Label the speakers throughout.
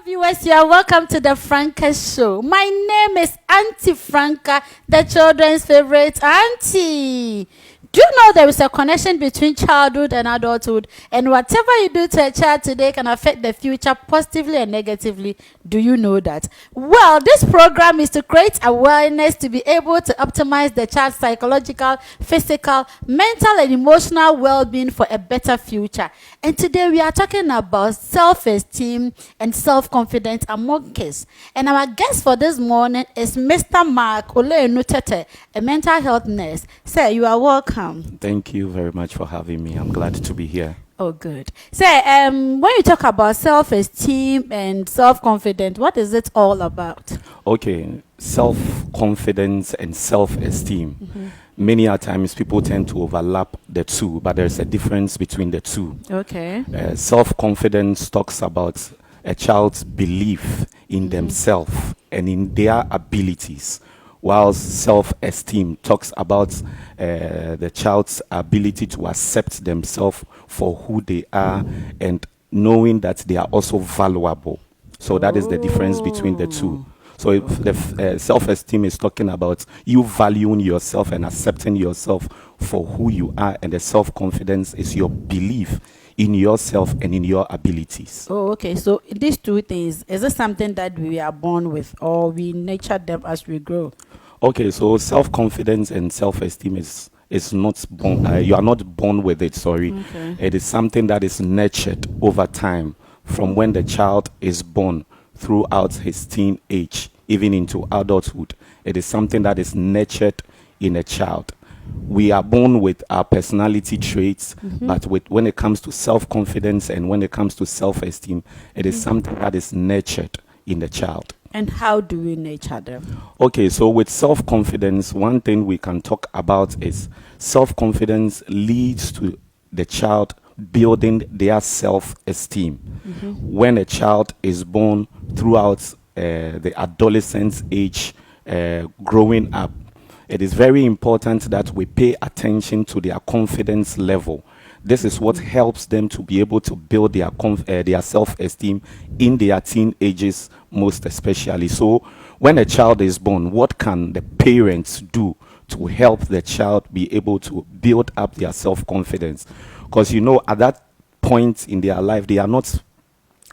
Speaker 1: Viewers, you are welcome to the Franca's show. My name is Auntie Franca, the children's favorite auntie. Do you know there is a connection between childhood and adulthood, and whatever you do to a child today can affect the future positively and negatively? Do you know that? Well, this program is to create awareness to be able to optimize the child's psychological, physical, mental, and emotional well-being for a better future. And today we are talking about self-esteem and self-confidence among kids. And our guest for this morning is Mr. Mark Oleenutete, a mental health nurse. Sir, you are welcome.
Speaker 2: Thank you very much for having me. I'm glad to be here.
Speaker 1: Oh, good. So, when you talk about self-esteem and self-confidence, what is it all about?
Speaker 2: Okay, self-confidence and self-esteem. Many a times people tend to overlap the two, but there's a difference between the two.
Speaker 1: Okay.
Speaker 2: Self-confidence talks about a child's belief in themselves and in their abilities, whilst self-esteem talks about the child's ability to accept themselves for who they are and knowing that they are also valuable. So that is the difference between the two. So if the self-esteem is talking about you valuing yourself and accepting yourself for who you are, and the self-confidence is your belief in yourself and in your abilities.
Speaker 1: Oh, okay. So these two things, is it something that we are born with or we nurture them as we grow?
Speaker 2: Okay, so self-confidence and self-esteem is not born. You are not born with it. Sorry, It is something that is nurtured over time from when the child is born throughout his teen age, even into adulthood. It is something that is nurtured in a child. We are born with our personality traits, but when it comes to self-confidence and when it comes to self-esteem, it is something that is nurtured in the child.
Speaker 1: And how do we nurture them?
Speaker 2: Okay, so with self-confidence, one thing we can talk about is self-confidence leads to the child building their self-esteem. When a child is born throughout the adolescent age, growing up, it is very important that we pay attention to their confidence level. This is what helps them to be able to build their self-esteem in their teen ages, most especially. So when a child is born, what can the parents do to help the child be able to build up their self-confidence? Because, at that point in their life, they are not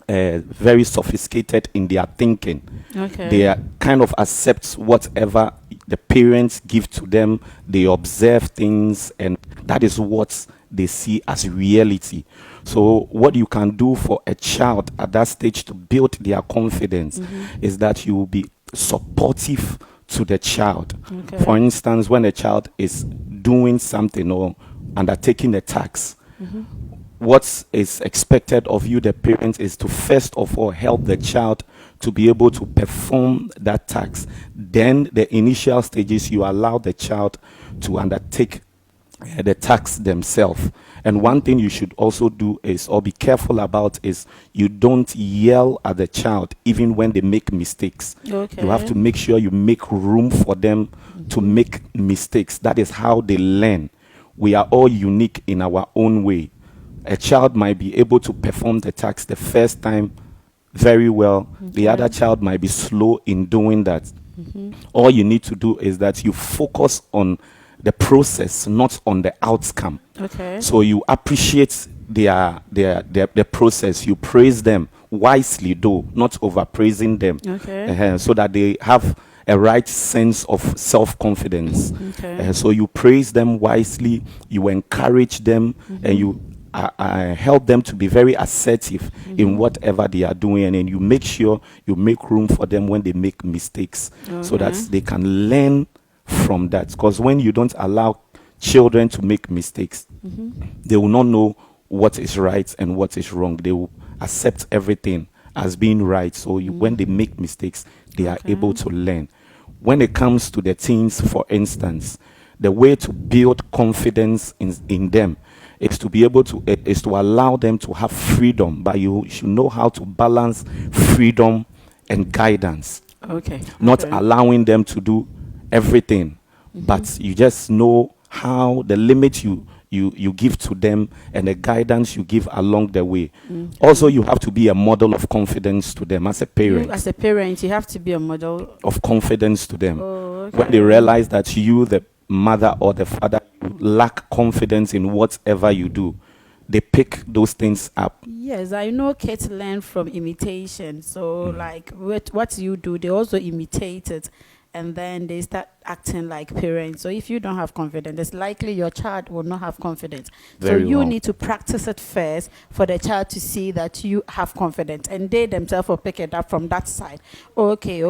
Speaker 2: very sophisticated in their thinking.
Speaker 1: Okay.
Speaker 2: They are kind of accept whatever the parents give to them. They observe things, and that is what they see as reality. So what you can do for a child at that stage to build their confidence is that you will be supportive to the child.
Speaker 1: Okay.
Speaker 2: For instance, when a child is doing something or undertaking a task, what is expected of you, the parents, is to first of all help the child to be able to perform that task. Then the initial stages, you allow the child to undertake the task themselves. And one thing you should also do is, or be careful about, is you don't yell at the child even when they make mistakes.
Speaker 1: Okay.
Speaker 2: You have to make sure you make room for them to make mistakes. That is how they learn. We are all unique in our own way. A child might be able to perform the task the first time very well. The other child might be slow in doing that. All you need to do is that you focus on the process, not on the outcome.
Speaker 1: Okay.
Speaker 2: So you appreciate their process. You praise them wisely, though not overpraising them.
Speaker 1: Okay.
Speaker 2: So that they have a right sense of self-confidence.
Speaker 1: Okay.
Speaker 2: So you praise them wisely, you encourage them, and you help them to be very assertive in whatever they are doing, and then you make sure you make room for them when they make mistakes, so that they can learn from that. Because when you don't allow children to make mistakes, they will not know what is right and what is wrong. They will accept everything as being right. So when they make mistakes, they are able to learn. When it comes to the teens, for instance, the way to build confidence in them is to be able to allow them to have freedom, but you should know how to balance freedom and guidance.
Speaker 1: Okay.
Speaker 2: Not allowing them to do everything, but you just know how the limit you you give to them and the guidance you give along the way. Also, you have to be a model of confidence to them as a parent.
Speaker 1: As a parent, you have to be a model
Speaker 2: Of confidence to them.
Speaker 1: Oh, okay.
Speaker 2: When they realize that you, the mother or the father, you lack confidence in whatever you do, they pick those things up.
Speaker 1: Yes, I know kids learn from imitation. So, like, what you do, they also imitate it. And then they start acting like parents. So if you don't have confidence, it's likely your child will not have confidence.
Speaker 2: Very
Speaker 1: so you
Speaker 2: well.
Speaker 1: need to practice it first for the child to see that you have confidence. And they themselves will pick it up from that side. Okay.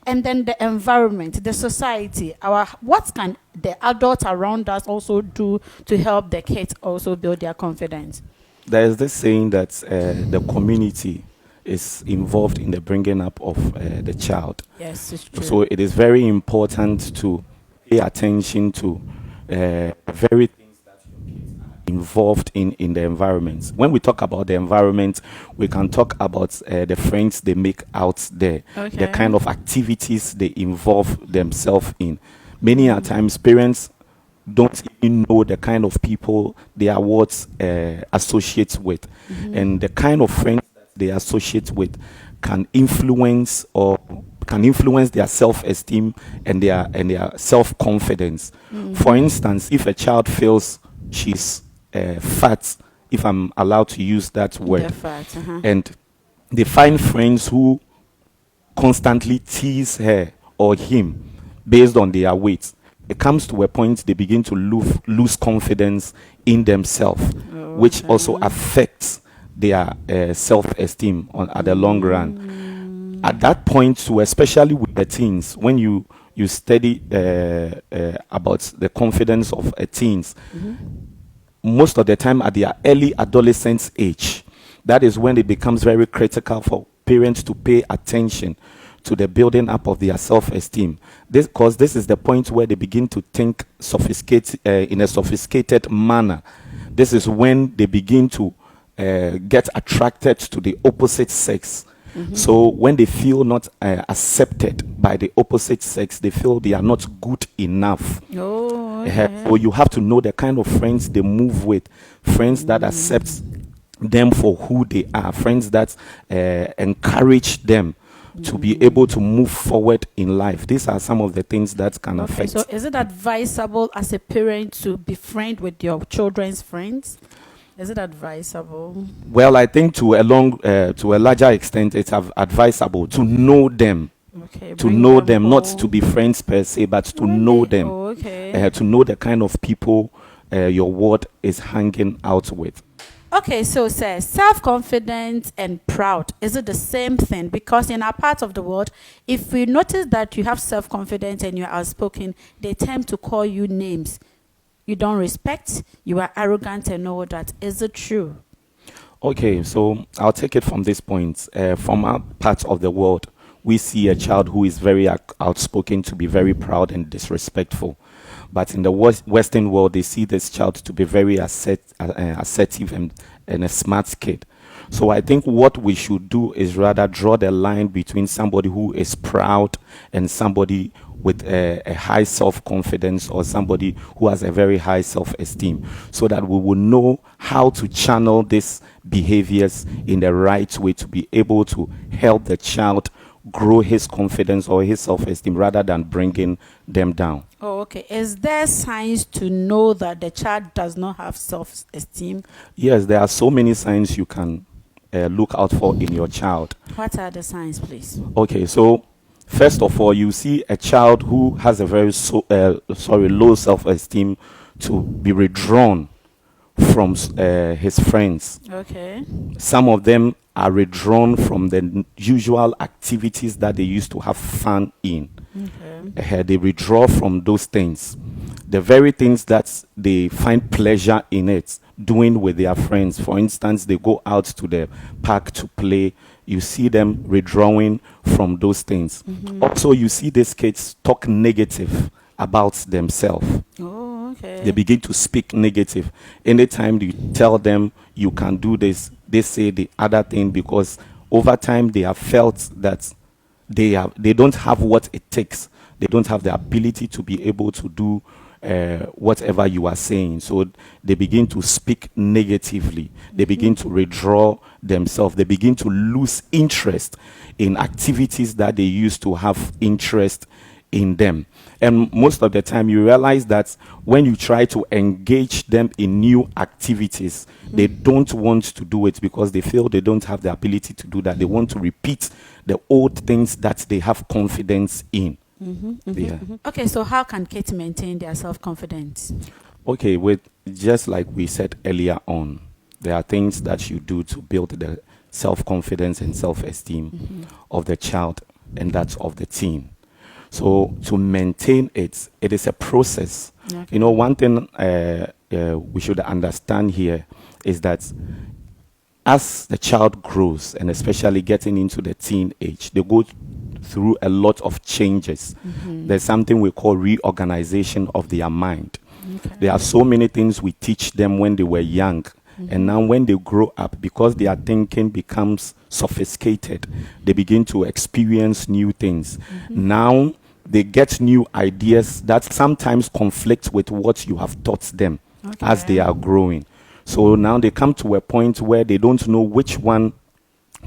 Speaker 1: And then the environment, the society, what can the adults around us also do to help the kids also build their confidence?
Speaker 2: There is this saying that the community is involved in the bringing up of the child.
Speaker 1: Yes, it's true.
Speaker 2: So it is very important to pay attention to very things that your kids are involved in the environment. When we talk about the environment, we can talk about the friends they make out there, the kind of activities they involve themselves in. Many a times, parents don't even know the kind of people they are associate with, and the kind of friends they associate with can influence their self-esteem and their self-confidence. For instance, if a child feels she's fat, if I'm allowed to use that word, and they find friends who constantly tease her or him based on their weight, it comes to a point they begin to lose confidence in themselves, which also affects their self-esteem at the long run. At that point too, especially with the teens, when you study about the confidence of teens, most of the time at their early adolescence age, that is when it becomes very critical for parents to pay attention to the building up of their self-esteem. Because this is the point where they begin to think in a sophisticated manner. This is when they begin to get attracted to the opposite sex. So when they feel not accepted by the opposite sex, they feel they are not good enough. So you have to know the kind of friends they move with, friends that accept them for who they are, friends that encourage them to be able to move forward in life. These are some of the things that can affect.
Speaker 1: So is it advisable as a parent to be friend with your children's friends? Is it advisable?
Speaker 2: Well, I think to a larger extent, it's advisable to know them. To know them, not to be friends per se, but to know them. To know the kind of people your word is hanging out with.
Speaker 1: Okay, so self-confident and proud, is it the same thing? Because in our part of the world, if we notice that you have self-confidence and you're outspoken, they tend to call you names. You don't respect, you are arrogant and all that. Is it true?
Speaker 2: Okay, so I'll take it from this point. From our part of the world, we see a child who is very outspoken to be very proud and disrespectful. But in the Western world, they see this child to be very assertive and a smart kid. So I think what we should do is rather draw the line between somebody who is proud and somebody with a high self-confidence, or somebody who has a very high self-esteem, so that we will know how to channel these behaviors in the right way to be able to help the child grow his confidence or his self-esteem rather than bringing them down.
Speaker 1: Oh, okay. Is there signs to know that the child does not have self-esteem?
Speaker 2: Yes, there are so many signs you can look out for in your child.
Speaker 1: What are the signs, please?
Speaker 2: Okay, so first of all, you see a child who has a very low self-esteem to be withdrawn from his friends.
Speaker 1: Okay.
Speaker 2: Some of them are withdrawn from the usual activities that they used to have fun in. Okay. They withdraw from those things. The very things that they find pleasure in it, doing with their friends. For instance, they go out to the park to play. You see them withdrawing from those things. Also, you see these kids talk negative about themselves.
Speaker 1: Oh, okay.
Speaker 2: They begin to speak negative. Anytime you tell them you can do this, they say the other thing, because over time they have felt that they don't have what it takes. They don't have the ability to be able to do whatever you are saying. So they begin to speak negatively. They begin to withdraw themselves. They begin to lose interest in activities that they used to have interest in them. And most of the time you realize that when you try to engage them in new activities, they don't want to do it because they feel they don't have the ability to do that. They want to repeat the old things that they have confidence in. Yeah.
Speaker 1: Okay, so how can kids maintain their self-confidence?
Speaker 2: Okay, with just like we said earlier on, there are things that you do to build the self-confidence and self-esteem of the child and that of the teen. So to maintain it, it is a process.
Speaker 1: Okay.
Speaker 2: You know, one thing we should understand here is that as the child grows, and especially getting into the teen age, they go through a lot of changes. There's something we call reorganization of their mind.
Speaker 1: Okay.
Speaker 2: There are so many things we teach them when they were young. And now when they grow up, because their thinking becomes sophisticated, they begin to experience new things. Now they get new ideas that sometimes conflict with what you have taught them as they are growing. So now they come to a point where they don't know which one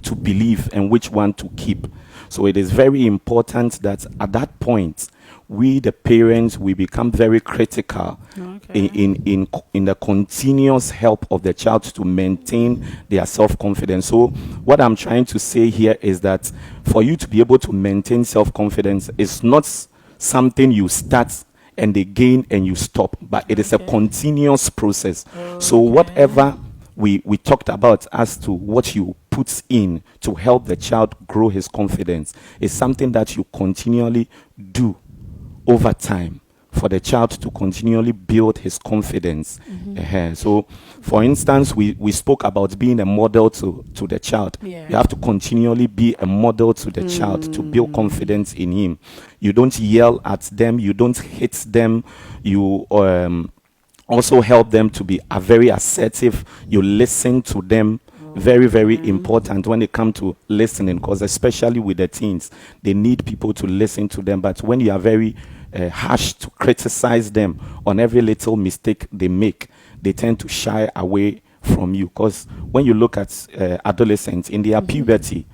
Speaker 2: to believe and which one to keep. So it is very important that at that point, we the parents, we become very critical in the continuous help of the child to maintain their self-confidence. So what I'm trying to say here is that for you to be able to maintain self-confidence is not something you start and they gain and you stop, but it is a continuous process. So whatever we talked about as to what you put in to help the child grow his confidence is something that you continually do over time for the child to continually build his confidence. So for instance, we spoke about being a model to the child. You have to continually be a model to the child to build confidence in him. You don't yell at them, you don't hit them, you also help them to be very assertive. You listen to them. Very, very important when it comes to listening, because especially with the teens, they need people to listen to them. But when you are very harsh to criticize them on every little mistake they make, they tend to shy away from you. Because when you look at adolescents in their puberty,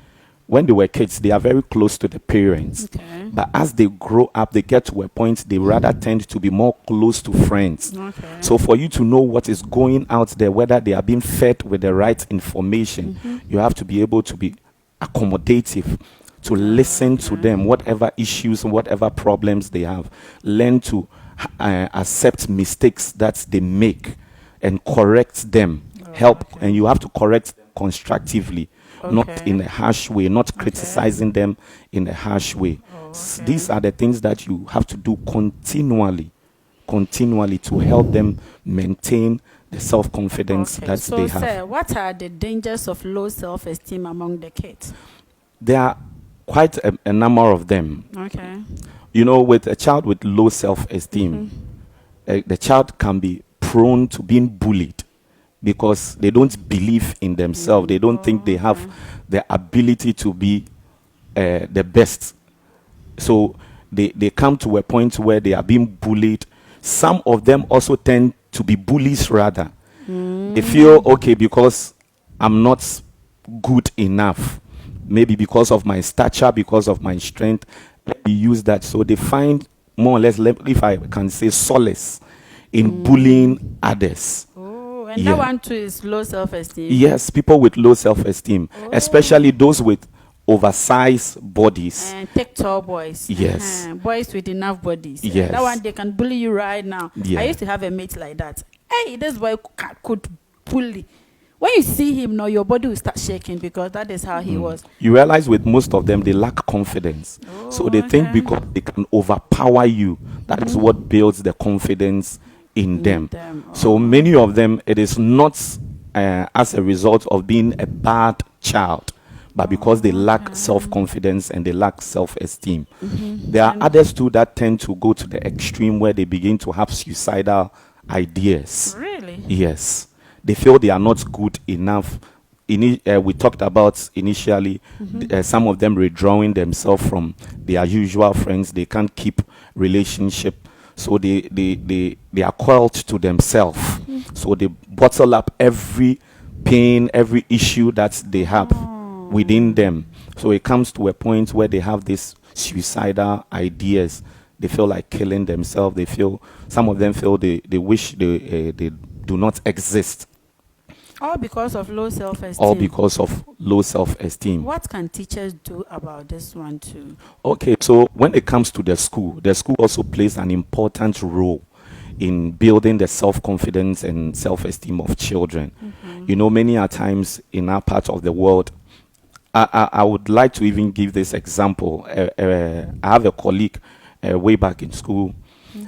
Speaker 2: when they were kids, they are very close to the parents. But as they grow up, they get to a point they rather tend to be more close to friends. So for you to know what is going out there, whether they are being fed with the right information, you have to be able to be accommodative, to listen to them, whatever issues, whatever problems they have. Learn to accept mistakes that they make and correct them. Help, and you have to correct them constructively. Not in a harsh way, not criticizing them in a harsh way. These are the things that you have to do continually to help them maintain the self-confidence that they have.
Speaker 1: Sir, what are the dangers of low self-esteem among the kids?
Speaker 2: There are quite a number of them. You know, with a child with low self-esteem, the child can be prone to being bullied, because they don't believe in themselves. They don't think they have the ability to be the best. So they come to a point where they are being bullied. Some of them also tend to be bullies rather. They feel, okay, because I'm not good enough, maybe because of my stature, because of my strength, let me use that. So they find more or less, if I can say, solace in bullying others.
Speaker 1: And that one too is low self-esteem.
Speaker 2: Yes, people with low self-esteem, especially those with oversized bodies.
Speaker 1: And take tall boys.
Speaker 2: Yes.
Speaker 1: Boys with enough bodies.
Speaker 2: Yes.
Speaker 1: That one, they can bully you right now.
Speaker 2: Yeah.
Speaker 1: I used to have a mate like that. Hey, this boy could bully. When you see him now, your body will start shaking, because that is how he was.
Speaker 2: You realize with most of them, they lack confidence. So they think because they can overpower you, that is what builds the confidence in them. So many of them, it is not as a result of being a bad child, but because they lack self-confidence and they lack self-esteem. There are others too that tend to go to the extreme where they begin to have suicidal ideas.
Speaker 1: Really?
Speaker 2: Yes. They feel they are not good enough. We talked about initially some of them withdrawing themselves from their usual friends. They can't keep relationship. So they are coiled to themselves. So they bottle up every pain, every issue that they have within them. So it comes to a point where they have these suicidal ideas. They feel like killing themselves. Some of them feel they wish they do not exist.
Speaker 1: All because of low self-esteem.
Speaker 2: All because of low self-esteem.
Speaker 1: What can teachers do about this one too?
Speaker 2: Okay, so when it comes to the school also plays an important role in building the self-confidence and self-esteem of children. You know, many a times in our part of the world, I would like to even give this example. I have a colleague way back in school,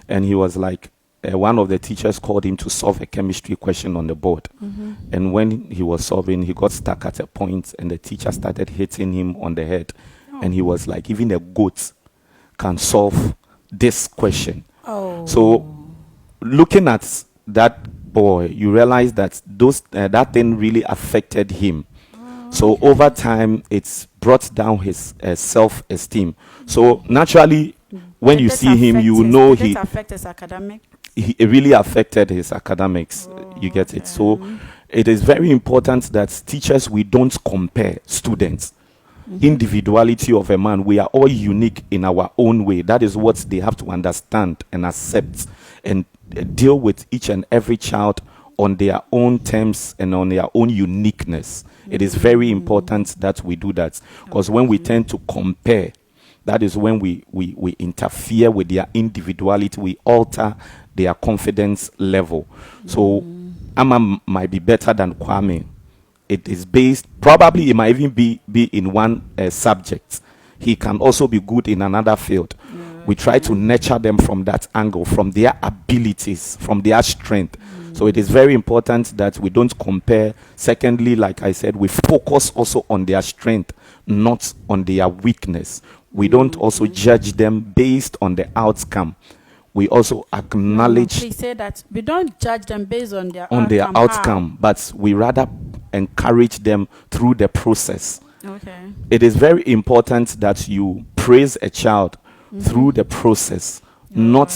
Speaker 2: and he was like, one of the teachers called him to solve a chemistry question on the board. And when he was solving, he got stuck at a point, and the teacher started hitting him on the head. And he was like, even a goat can solve this question. So looking at that boy, you realize that that thing really affected him. So over time, it's brought down his self-esteem. So naturally, when you see him, you know
Speaker 1: did it affect his academic?
Speaker 2: It really affected his academics. You get it? So it is very important that teachers, we don't compare students. Individuality of a man, we are all unique in our own way. That is what they have to understand and accept, and deal with each and every child on their own terms and on their own uniqueness. It is very important that we do that, because when we tend to compare, that is when we interfere with their individuality. We alter their confidence level. So Amma might be better than Kwame. It is based, probably it might even be in one subject. He can also be good in another field. We try to nurture them from that angle, from their abilities, from their strength. So it is very important that we don't compare. Secondly, like I said, we focus also on their strength, not on their weakness. We don't also judge them based on the outcome. We also acknowledge.
Speaker 1: Please say that we don't judge them based on their
Speaker 2: outcome, but we rather encourage them through the process.
Speaker 1: Okay.
Speaker 2: It is very important that you praise a child through the process, not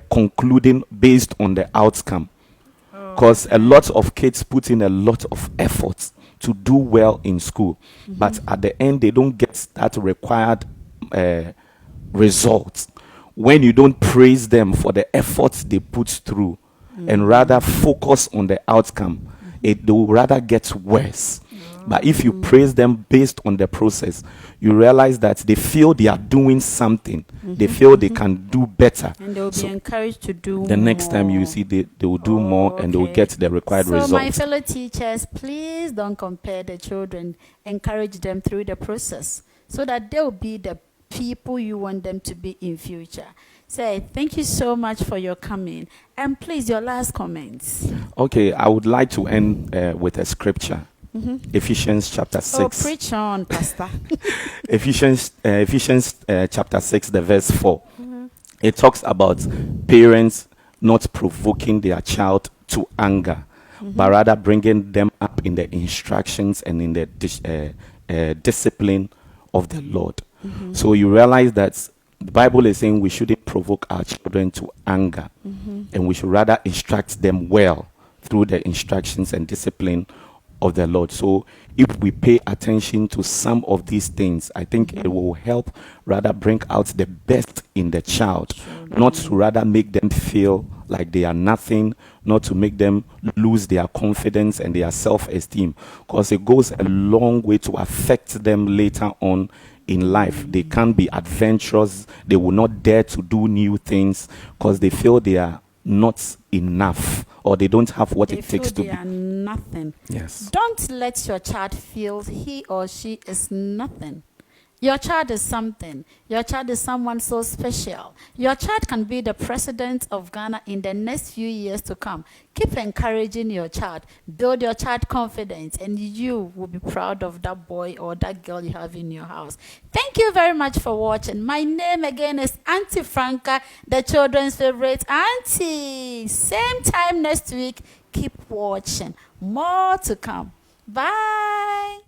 Speaker 2: concluding based on the outcome. Because a lot of kids put in a lot of effort to do well in school, but at the end they don't get that required result. When you don't praise them for the efforts they put through, and rather focus on the outcome, they will rather get worse. But if you praise them based on the process, you realize that they feel they are doing something. They feel they can do better.
Speaker 1: And they will be encouraged to do
Speaker 2: the next time you see, they will do more, and they will get the required results.
Speaker 1: So my fellow teachers, please don't compare the children. Encourage them through the process so that they will be the people you want them to be in future. Say thank you so much for your coming, and please your last comments.
Speaker 2: Okay, I would like to end with a scripture. Ephesians chapter 6.
Speaker 1: Oh, preach on, Pastor.
Speaker 2: Ephesians chapter 6, the verse 4. It talks about parents not provoking their child to anger, but rather bringing them up in the instructions and in the discipline of the Lord. So you realize that the Bible is saying we shouldn't provoke our children to anger, and we should rather instruct them well through the instructions and discipline of the Lord. So if we pay attention to some of these things, I think it will help rather bring out the best in the child, not to rather make them feel like they are nothing, not to make them lose their confidence and their self-esteem, because it goes a long way to affect them later on in life. They can't be adventurous. They will not dare to do new things because they feel they are not enough, or they don't have what it takes to be.
Speaker 1: They are nothing.
Speaker 2: Yes.
Speaker 1: Don't let your child feel he or she is nothing. Your child is something. Your child is someone so special. Your child can be the president of Ghana in the next few years to come. Keep encouraging your child. Build your child confidence, and you will be proud of that boy or that girl you have in your house. Thank you very much for watching. My name again is Auntie Franca, the children's favorite auntie. Same time next week. Keep watching. More to come. Bye.